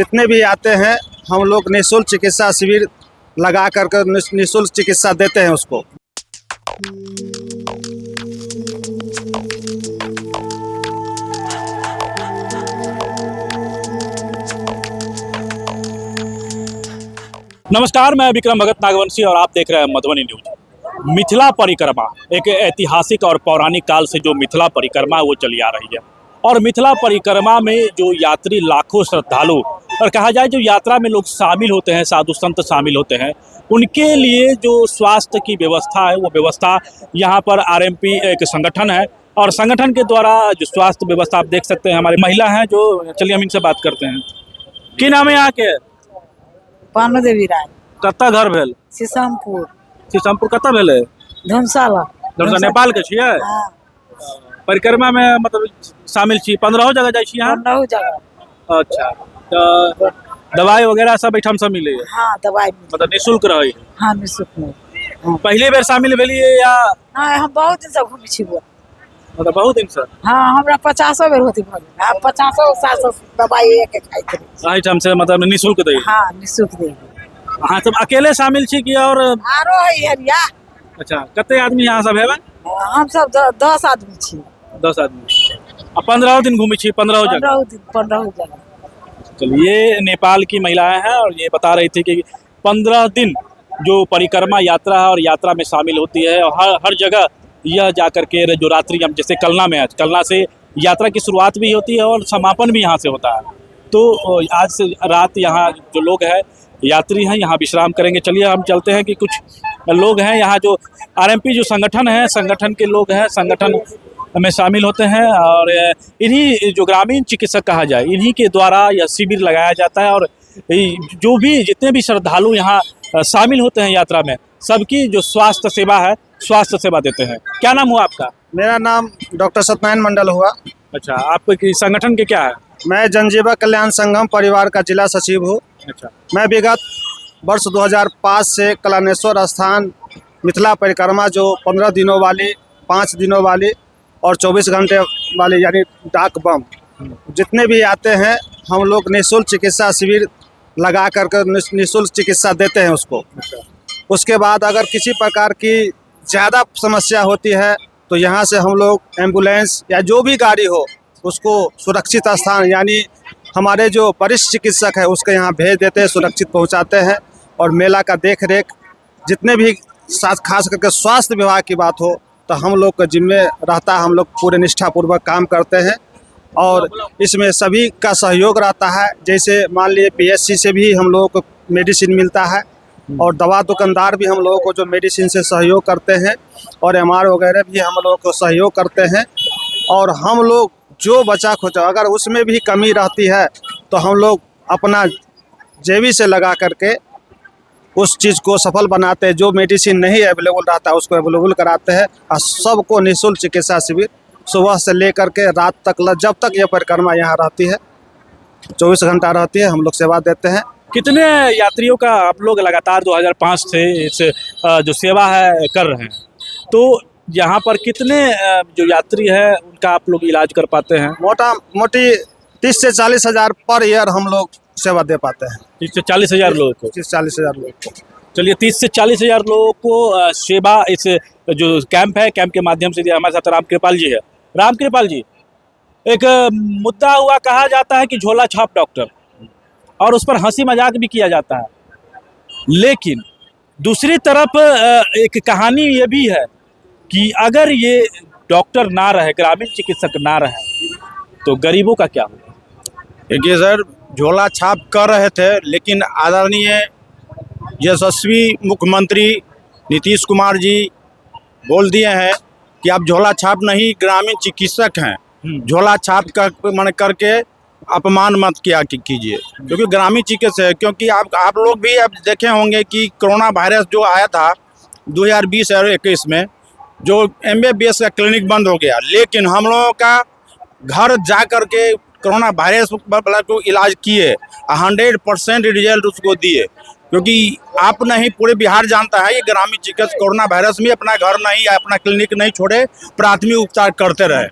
जितने भी आते हैं हम लोग निःशुल्क चिकित्सा शिविर लगा कर निःशुल्क चिकित्सा देते हैं उसको। नमस्कार, मैं विक्रम भगत नागवंशी और आप देख रहे हैं मधुबनी न्यूज। मिथिला परिक्रमा एक ऐतिहासिक और पौराणिक काल से जो मिथिला परिक्रमा है वो चली आ रही है और मिथिला परिक्रमा में जो यात्री लाखों श्रद्धालु और कहा जाए जो यात्रा में लोग शामिल होते हैं, साधु संत शामिल होते हैं, उनके लिए जो स्वास्थ्य की व्यवस्था है वो व्यवस्था यहाँ पर आरएमपी एक संगठन है और संगठन के द्वारा जो स्वास्थ्य व्यवस्था आप देख सकते हैं। हमारी महिला हैं जो, चलिए हम इनसे बात करते हैं। की नाम है यहाँ के? पानो देवी राय। कत्ता घर भेल? सीसमपुर। सीसमपुर कत्ता भेल है? धर्मशाला। नेपाल के छियै? हाँ। परिक्रमा में मतलब शामिल छी? 15 जगह जाइ छी यहाँ? 15 जगह। अच्छा, तो दवाई वगैरह सब एठाम से मिले? हाँ, दवाई मतलब निःशुल्क रहे? हाँ, निःशुल्क में। हाँ। पहले बेर शामिल भेलिए या? हाँ, हम बहुत दिन से घूमे छी। मतलब बहुत दिन से? हाँ, हमरा 50 बेर होती भले। हाँ, 50 दवाई एक खाइत रही। एठाम से मतलब निःशुल्क दै? हाँ, निःशुल्क दे। हाँ, सब अकेले शामिल छी कि और? आरो है हरिया। अच्छा, कते आदमी यहाँ सब हेबे? हम सब 10 आदमी छी। 10 आदमी। 15 दिन घूमे छी? 15 जगह? 15 जगह। चलिए, नेपाल की महिलाएं हैं और ये बता रही थी कि 15 दिन जो परिक्रमा यात्रा है और यात्रा में शामिल होती है और हर जगह यह जाकर के जो रात्रि हम जैसे कलना में है, कलना से यात्रा की शुरुआत भी होती है और समापन भी यहाँ से होता है। तो आज से रात यहाँ जो लोग हैं, यात्री हैं, यहाँ विश्राम करेंगे। चलिए हम चलते हैं कि कुछ लोग हैं यहाँ जो आरएमपी जो संगठन है, संगठन के लोग हैं, संगठन में शामिल होते हैं और इन्हीं जो ग्रामीण चिकित्सक कहा जाए, इन्हीं के द्वारा यह शिविर लगाया जाता है और जो भी जितने भी श्रद्धालु यहाँ शामिल होते हैं यात्रा में, सबकी जो स्वास्थ्य सेवा है, स्वास्थ्य सेवा देते हैं। क्या नाम हुआ आपका? मेरा नाम डॉक्टर सत्यनारायण मंडल हुआ। अच्छा, आप संगठन के क्या है? मैं जनजीवा कल्याण संगम परिवार का जिला सचिव हूँ। अच्छा, मैं विगत वर्ष 2005 से कलानेश्वर स्थान मिथिला परिक्रमा जो 15 दिनों वाली, 5 दिनों वाली और 24 घंटे वाली यानी डाक बम जितने भी आते हैं हम लोग निःशुल्क चिकित्सा शिविर लगा कर निःशुल्क चिकित्सा देते हैं उसको। उसके बाद अगर किसी प्रकार की ज़्यादा समस्या होती है तो यहाँ से हम लोग एम्बुलेंस या जो भी गाड़ी हो उसको सुरक्षित स्थान यानी हमारे जो वरिष्ठ चिकित्सक है उसके यहाँ भेज देते हैं, सुरक्षित पहुँचाते हैं। और मेला का देख रेख जितने भी खास करके स्वास्थ्य विभाग की बात हो तो हम लोग का जिम्मे रहता है। हम लोग पूरे निष्ठापूर्वक काम करते हैं और इसमें सभी का सहयोग रहता है। जैसे मान लीजिए पीएचसी से भी हम लोगों को मेडिसिन मिलता है और दवा दुकानदार भी हम लोगों को जो मेडिसिन से सहयोग करते हैं और एमआर वगैरह भी हम लोगों को सहयोग करते हैं। और हम लोग जो बचा खोचा अगर उसमें भी कमी रहती है तो हम लोग अपना जेबी से लगा करके उस चीज़ को सफल बनाते हैं। जो मेडिसिन नहीं अवेलेबल रहता है उसको अवेलेबल कराते हैं और सबको निःशुल्क चिकित्सा शिविर सुबह से लेकर के रात तक जब तक ये परिक्रमा यहाँ रहती है 24 घंटा रहती है, हम लोग सेवा देते हैं। कितने यात्रियों का आप लोग लगातार 2005 से इस जो सेवा है कर रहे हैं, तो यहाँ पर कितने जो यात्री है उनका आप लोग इलाज कर पाते हैं? मोटी 30 से 40 हज़ार पर ईयर हम लोग सेवा दे पाते हैं। 30 से 40 हज़ार लोगों को? 30 से 40 हज़ार लोगों को। चलिए, 30 से 40 हज़ार लोगों को सेवा इस जो कैंप है, कैंप के माध्यम से हमारे साथ रामकृपाल जी है। रामकृपाल जी, एक मुद्दा हुआ, कहा जाता है कि झोला छाप डॉक्टर, और उस पर हंसी मजाक भी किया जाता है, लेकिन दूसरी तरफ एक कहानी ये भी है कि अगर ये डॉक्टर ना रहे, ग्रामीण चिकित्सक ना रहे तो गरीबों का क्या होगा? देखिए सर, झोला छाप कर रहे थे लेकिन आदरणीय यशस्वी मुख्यमंत्री नीतीश कुमार जी बोल दिए हैं कि आप झोला छाप नहीं, ग्रामीण चिकित्सक हैं, झोला छाप कर करके अपमान मत किया कीजिए, क्योंकि ग्रामीण चिकित्सक है। क्योंकि आप लोग भी अब देखे होंगे कि कोरोना वायरस जो आया था 2020 और 21 में, जो MBBS का क्लिनिक बंद हो गया, लेकिन हम लोगों का घर जा कर के कोरोना वायरस को इलाज किए, 100% रिजल्ट उसको दिए। क्योंकि आप नहीं, पूरे बिहार जानता है ये ग्रामीण चिकित्सक कोरोना वायरस में अपना घर नहीं, अपना क्लिनिक नहीं छोड़े, प्राथमिक उपचार करते रहे।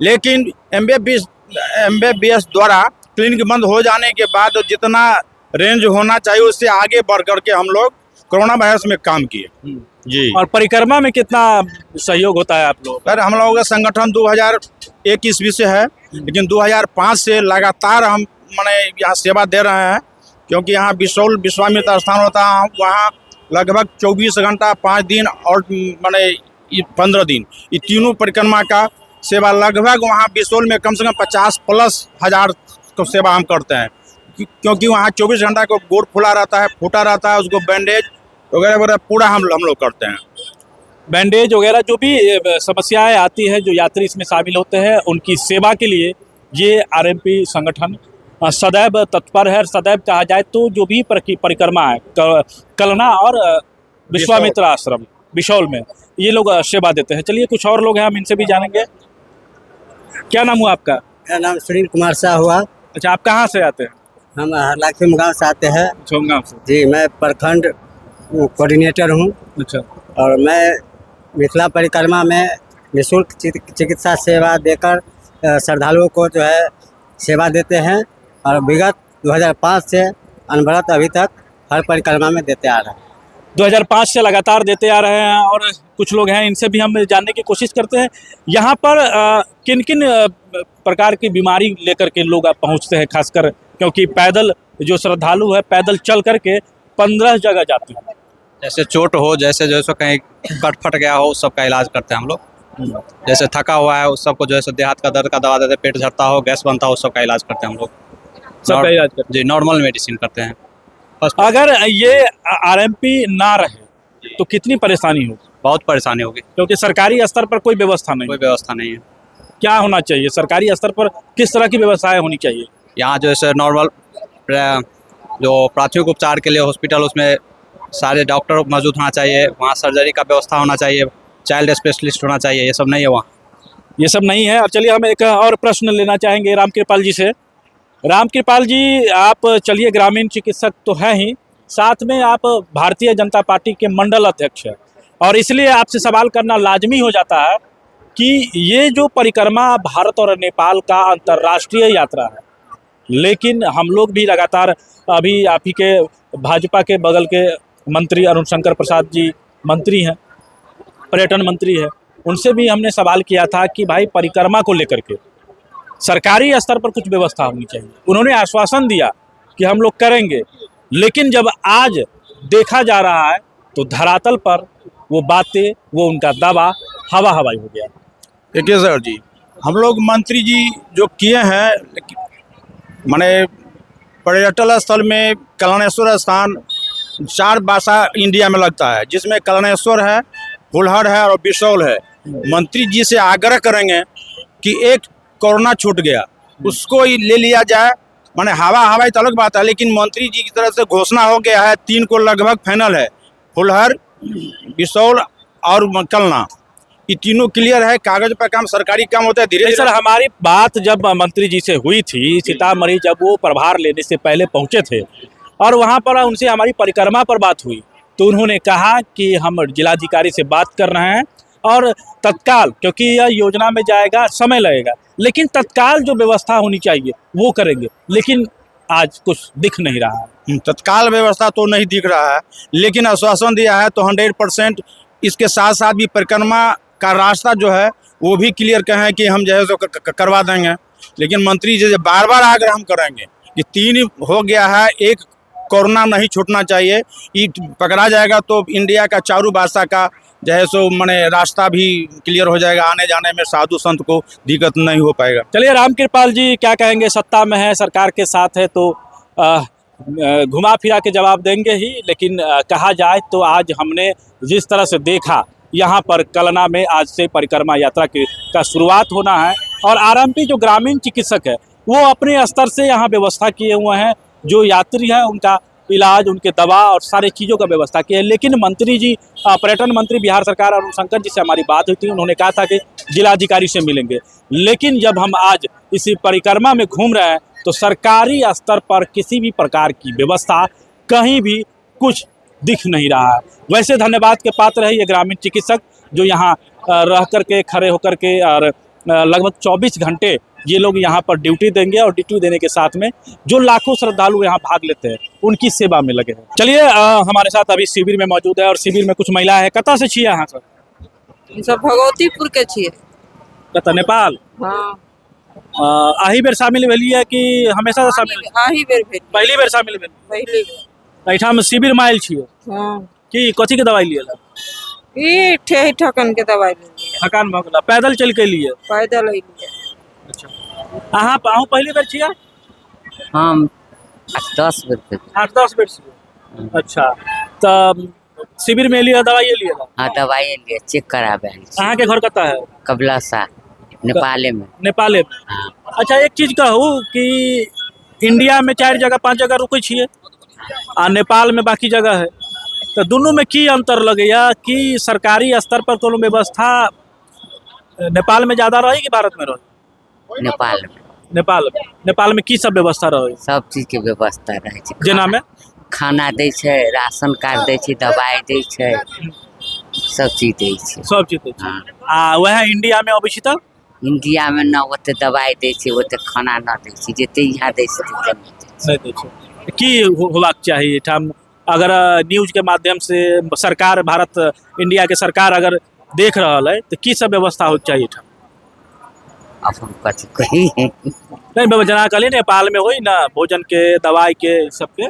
लेकिन MBBS द्वारा क्लिनिक बंद हो जाने के बाद जितना रेंज होना चाहिए उससे आगे बढ़ करके हम लोग कोरोना वायरस में काम किए जी। और परिक्रमा में कितना सहयोग होता है आप लोग? सर हम लोगों का संगठन 2001 ईस्वी से है, लेकिन 2005 से लगातार हम माने यहाँ सेवा दे रहे हैं, क्योंकि यहाँ बिसौल विश्वामित्र स्थान होता है, वहाँ लगभग 24 घंटा 5 दिन और माने 15 दिन ये तीनों परिक्रमा का सेवा लगभग वहाँ बिसौल में कम से कम 50+ हजार को सेवा हम करते हैं, क्योंकि वहाँ 24 घंटा को गोड़ फूला रहता है, फूटा रहता है, उसको बैंडेज वगैरह वगैरह पूरा हम लोग करते हैं। बैंडेज वगैरह जो भी समस्याएं आती है, जो यात्री इसमें शामिल होते हैं, उनकी सेवा के लिए ये आरएमपी संगठन सदैव तत्पर है। सदैव कहा जाए तो जो भी परिक्रमा है कलना और विश्वामित्र आश्रम बिशौल में ये लोग सेवा देते हैं। चलिए कुछ और लोग हैं, हम इनसे भी जानेंगे। क्या नाम हुआ आपका? मेरा नाम सुनील कुमार शाह हुआ। अच्छा, आप कहाँ से आते हैं? हम लाखिम गाँव से आते हैं। छोमगांव से। जी, मैं प्रखंड कोऑर्डिनेटर हूँ अच्छा। और मैं मिथिला परिक्रमा में निःशुल्क चिकित्सा सेवा देकर श्रद्धालुओं को जो है सेवा देते हैं, और विगत 2005 से अनवरत अभी तक हर परिक्रमा में देते आ रहे हैं। 2005 से लगातार देते आ रहे हैं। और कुछ लोग हैं, इनसे भी हम जानने की कोशिश करते हैं यहाँ पर किन किन प्रकार की बीमारी लेकर के लोग पहुँचते हैं, खासकर क्योंकि पैदल जो श्रद्धालु है पैदल चल करके 15 जगह जाते हैं। जैसे चोट हो, जैसे कहीं कट फट गया हो, उस सब का इलाज करते हैं हम लोग। जैसे थका हुआ है उस सबको, जैसे देहात का दर्द का दवा देते हैं, पेट झड़ता हो, गैस बनता हो, उस सब का इलाज करते हैं हम लोग। सबका इलाज करते हैं जी, नॉर्मल मेडिसिन करते हैं। अगर ये आरएमपी ना रहे तो कितनी परेशानी होगी? बहुत परेशानी होगी, क्योंकि सरकारी स्तर पर कोई व्यवस्था नहीं। कोई व्यवस्था नहीं है। क्या होना चाहिए सरकारी स्तर पर? किस तरह की व्यवस्थाएं होनी चाहिए? यहाँ जैसे नॉर्मल जो प्राथमिक उपचार के लिए हॉस्पिटल, उसमें सारे डॉक्टर मौजूद होना चाहिए। वहाँ सर्जरी का व्यवस्था होना चाहिए, चाइल्ड स्पेशलिस्ट होना चाहिए। ये सब नहीं है वहाँ, ये सब नहीं है। अब चलिए हम एक और प्रश्न लेना चाहेंगे रामकृपाल जी से। रामकृपाल जी, आप चलिए ग्रामीण चिकित्सक तो हैं ही, साथ में आप भारतीय जनता पार्टी के मंडल अध्यक्ष हैं, और इसलिए आपसे सवाल करना लाजमी हो जाता है कि ये जो परिक्रमा भारत और नेपाल का अंतर्राष्ट्रीय यात्रा है, लेकिन हम लोग भी लगातार अभी आप ही के भाजपा के बगल के मंत्री अरुण शंकर प्रसाद जी मंत्री हैं, पर्यटन मंत्री है, उनसे भी हमने सवाल किया था कि भाई परिक्रमा को लेकर के सरकारी स्तर पर कुछ व्यवस्था होनी चाहिए। उन्होंने आश्वासन दिया कि हम लोग करेंगे, लेकिन जब आज देखा जा रहा है तो धरातल पर वो बातें, वो उनका दावा हवा हवाई हो गया। देखिए सर जी, हम लोग मंत्री जी जो किए हैं, माने पर्यटन स्थल में कल्याणेश्वर स्थान 4 भाषा इंडिया में लगता है, जिसमें कल्याणेश्वर है, फुलहर है और बिसौल है। मंत्री जी से आग्रह करेंगे कि एक कोरोना छूट गया उसको ही ले लिया जाए। माने हवा हवाई तो अलग बात है, लेकिन मंत्री जी की तरफ से घोषणा हो गया है, 3 को लगभग फाइनल है, फुलहर, बिसौल और कलना, ये तीनों क्लियर है। कागज पर काम, सरकारी काम होता है धीरे धीरे। सर, हमारी बात जब मंत्री जी से हुई थी सीतामढ़ी, जब वो प्रभार लेने से पहले पहुंचे थे और वहां पर उनसे हमारी परिक्रमा पर बात हुई, तो उन्होंने कहा कि हम जिलाधिकारी से बात कर रहे हैं और तत्काल, क्योंकि यह योजना में जाएगा समय लगेगा, लेकिन तत्काल जो व्यवस्था होनी चाहिए वो करेंगे। लेकिन आज कुछ दिख नहीं रहा है। तत्काल व्यवस्था तो नहीं दिख रहा है, लेकिन आश्वासन दिया है तो 100%। इसके साथ साथ भी परिक्रमा का रास्ता जो है वो भी क्लियर कहें कि हम जो है सो करवा देंगे। लेकिन मंत्री जी बार बार आग्रह हम करेंगे कि 3 हो गया है, एक कोरोना नहीं छूटना चाहिए। ये पकड़ा जाएगा तो इंडिया का चारों भाषा का जो है सो माने रास्ता भी क्लियर हो जाएगा, आने जाने में साधु संत को दिक्कत नहीं हो पाएगा। चलिए रामकृपाल जी, क्या कहेंगे? सत्ता में है, सरकार के साथ है, तो घुमा फिरा के जवाब देंगे ही, लेकिन कहा जाए तो आज हमने जिस तरह से देखा यहाँ पर कलना में आज से परिक्रमा यात्रा का शुरुआत होना है, और आरएमपी जो ग्रामीण चिकित्सक है वो अपने स्तर से यहाँ व्यवस्था किए हुए हैं, जो यात्री हैं उनका इलाज, उनके दवा और सारे चीज़ों का व्यवस्था की है। लेकिन मंत्री जी, पर्यटन मंत्री बिहार सरकार अरुण शंकर जी से हमारी बात हुई थी, उन्होंने कहा था कि जिलाधिकारी से मिलेंगे। लेकिन जब हम आज इसी परिक्रमा में घूम रहे हैं तो सरकारी स्तर पर किसी भी प्रकार की व्यवस्था कहीं भी कुछ दिख नहीं रहा है। वैसे धन्यवाद के पात्र है ये ग्रामीण चिकित्सक जो यहाँ रह करके, खड़े होकर के और लगभग 24 घंटे ये लोग यहाँ पर ड्यूटी देंगे और ड्यूटी देने के साथ में जो लाखों श्रद्धालु यहाँ भाग लेते हैं उनकी सेवा में लगे हैं। चलिए हमारे साथ अभी शिविर में मौजूद है और शिविर में कुछ महिला है। कतऽ से छियै अहाँ सब? सब भगवतीपुर के छियै। कतऽ? नेपाल? हाँ, आही बेर शामिल भेलियै कि हमेशा से शामिल? आही बेर भेल। पहली बेर शामिल भेल? पहले बेर। एहिठाम शिविर में आयल छियै हाँ, कि कथी के दवाई लिये? ई ठेही ठकन के दवाई लेलियै। थकान भऽ गेल? पैदल चल के लिए? पैदल अयलियै। अच्छा, अहाँ पहली बेर छियै? हम 10 बेर 8-10 बेर छियै। अच्छा, तऽ शिविर में एलियै दवाई लिए? हाँ दवाई लिए चेक कराबे। अहाँ के घर कतऽ है? कबलसा नेपाले में। नेपाले में? हाँ। अच्छा, एक चीज कहू कि इंडिया में 4 जगह 5 जगह रुकै छियै आ नेपाल में बाकी जगह है, तो दुनू में की अंतर लगैया कि सरकारी स्तर पर कोनो व्यवस्था नेपाल में ज्यादा रही कि भारत में रही? नेपाल में। नेपाल में की सब व्यवस्था रही? सब चीज के व्यवस्था रहे छै। जेना में खाना दै छै, राशन कार्ड दै छै, दवाई दै छै, सब चीज दै छै। सब चीज दै छै। हाँ। आ वह इंडिया में अबै छी तऽ इंडिया में न ओते दवाई दै छै, ओते खाना न दै छै, जते यहाँ दै छै तते नहीं दै छै। की होबाक चाही एहिठाम? अगर न्यूज के माध्यम से सरकार, भारत इंडिया के सरकार अगर देख रहल है तो की सब व्यवस्था हो चाहिए एहिठाम? अपन कथी कही। नहीं बाबा, जना कहलिए नेपाल में होई ना भोजन के, दवाई के, सबके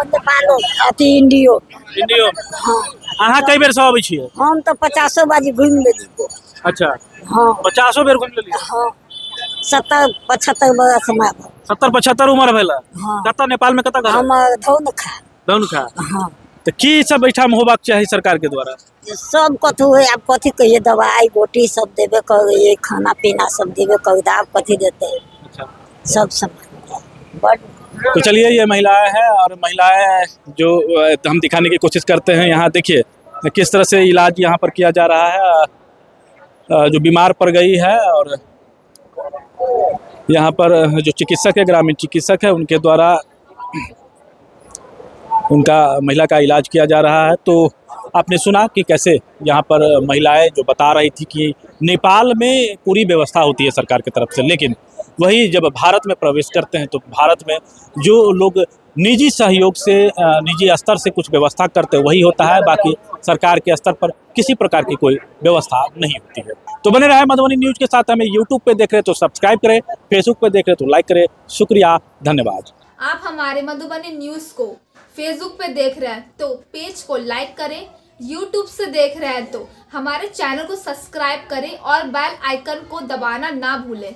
नेपालो अति इंडियो इंडियो। अहाँ कई बेर से अबै छियै? हम तो 50 बाजी घूम लेली। अच्छा, हाँ 50 बेर घुमि लेलियै? हाँ 70-75 बरस में। 70-75 उम्र भेल? हाँ। कतऽ नेपाल में कतऽ घर? हम धनुखा। हाँ तो की सब एहिठाम होबाक चाही सरकार के द्वारा? सब कथू है, आप कथी कहिए, दवाई गोटी सब देवे करिए, खाना पीना सब देवे करिए, आप कथी देते हैं? अच्छा, सब सामान बट। तो चलिए ये महिलाएं हैं और महिलाएं जो हम दिखाने की कोशिश करते हैं। यहाँ देखिए किस तरह से इलाज यहाँ पर किया जा रहा है। जो बीमार पड़ गई है और यहाँ पर जो चिकित्सक है, ग्रामीण चिकित्सक है, उनके द्वारा उनका महिला का इलाज किया जा रहा है। तो आपने सुना कि कैसे यहाँ पर महिलाएं जो बता रही थी कि नेपाल में पूरी व्यवस्था होती है सरकार की तरफ से, लेकिन वही जब भारत में प्रवेश करते हैं तो भारत में जो लोग निजी सहयोग से, निजी स्तर से कुछ व्यवस्था करते हैं वही होता है, बाकी सरकार के स्तर पर किसी प्रकार की कोई व्यवस्था नहीं होती है। तो बने रहे मधुबनी न्यूज़ के साथ। हमें यूट्यूब पे देख रहे तो सब्सक्राइब करें, फेसबुक पे देख रहे तो लाइक करें। शुक्रिया, धन्यवाद। आप हमारे मधुबनी न्यूज़ को फेसबुक पे देख रहे हैं तो पेज को लाइक करें, यूट्यूब से देख रहे हैं तो हमारे चैनल को सब्सक्राइब करें और बेल आइकन को दबाना ना भूलें।